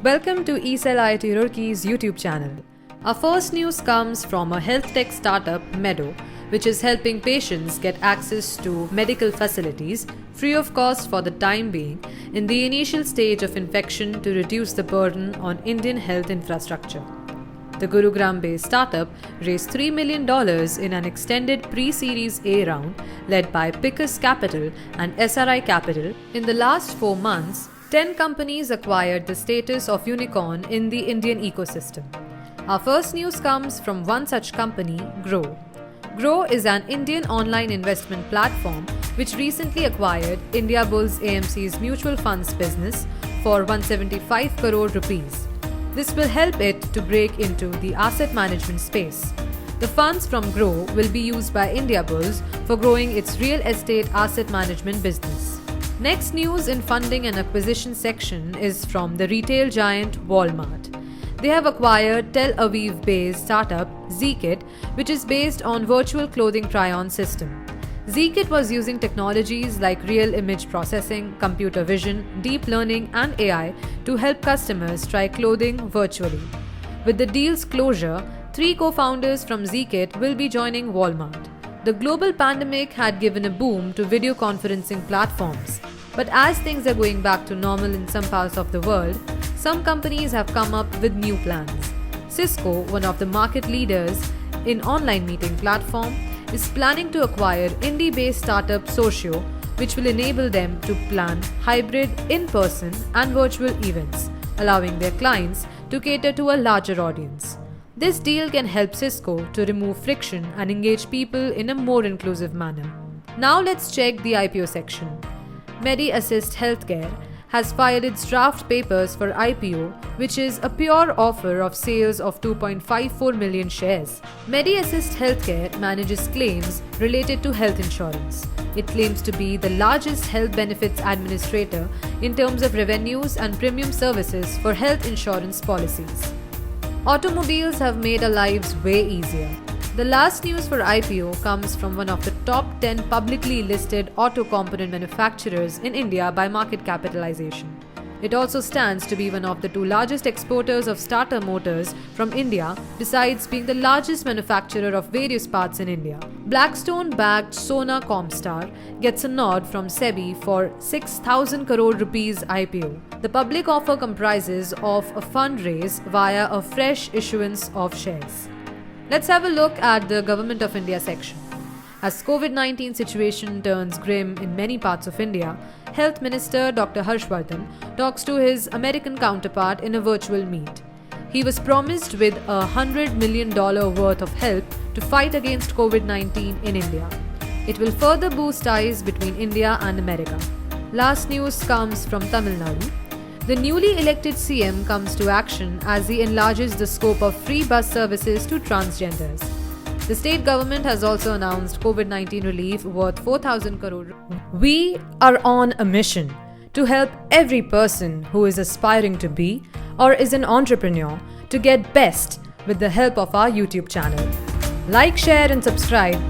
Welcome to IITR Roorkee's YouTube channel. Our first news comes from a health tech startup, Medi, which is helping patients get access to medical facilities free of cost for the time being in the initial stage of infection to reduce the burden on Indian health infrastructure. The Gurugram-based startup raised $3 million in an extended pre-Series A round led by Picus Capital and SRI Capital. In the last 4 months, 10 companies acquired the status of unicorn in the Indian ecosystem. Our first news comes from one such company, Groww. Groww is an Indian online investment platform which recently acquired Indiabulls AMC's mutual funds business for 175 crore rupees. This will help it to break into the asset management space. The funds from Groww will be used by Indiabulls for growing its real estate asset management business. Next news in funding and acquisition section is from the retail giant Walmart. They have acquired Tel Aviv-based startup Zkit, which is based on virtual clothing try-on system. Zkit was using technologies like real image processing, computer vision, deep learning and AI to help customers try clothing virtually. With the deal's closure, 3 co-founders from Zkit will be joining Walmart. The global pandemic had given a boom to video conferencing platforms. But as things are going back to normal in some parts of the world, some companies have come up with new plans. Cisco, one of the market leaders in online meeting platform, is planning to acquire indie-based startup Socio, which will enable them to plan hybrid in-person and virtual events, allowing their clients to cater to a larger audience. This deal can help Cisco to remove friction and engage people in a more inclusive manner. Now let's check the IPO section. Medi Assist Healthcare has filed its draft papers for IPO, which is a pure offer of sales of 2.54 million shares. Medi Assist Healthcare manages claims related to health insurance. It claims to be the largest health benefits administrator in terms of revenues and premium services for health insurance policies. Automobiles have made our lives way easier. The last news for IPO comes from one of the top 10 publicly listed auto component manufacturers in India by market capitalization. It also stands to be one of the 2 largest exporters of starter motors from India, besides being the largest manufacturer of various parts in India. Blackstone-backed Sona Comstar gets a nod from SEBI for 6,000 crore rupees IPO. The public offer comprises of a fundraise via a fresh issuance of shares. Let's have a look at the Government of India section. As COVID-19 situation turns grim in many parts of India, Health Minister Dr. Harshvardhan talks to his American counterpart in a virtual meet. He was promised with $100 million worth of help to fight against COVID-19 in India. It will further boost ties between India and America. Last news comes from Tamil Nadu. The newly elected CM comes to action as he enlarges the scope of free bus services to transgenders. The state government has also announced COVID-19 relief worth 4,000 crore. We are on a mission to help every person who is aspiring to be or is an entrepreneur to get best with the help of our YouTube channel. Like, share and subscribe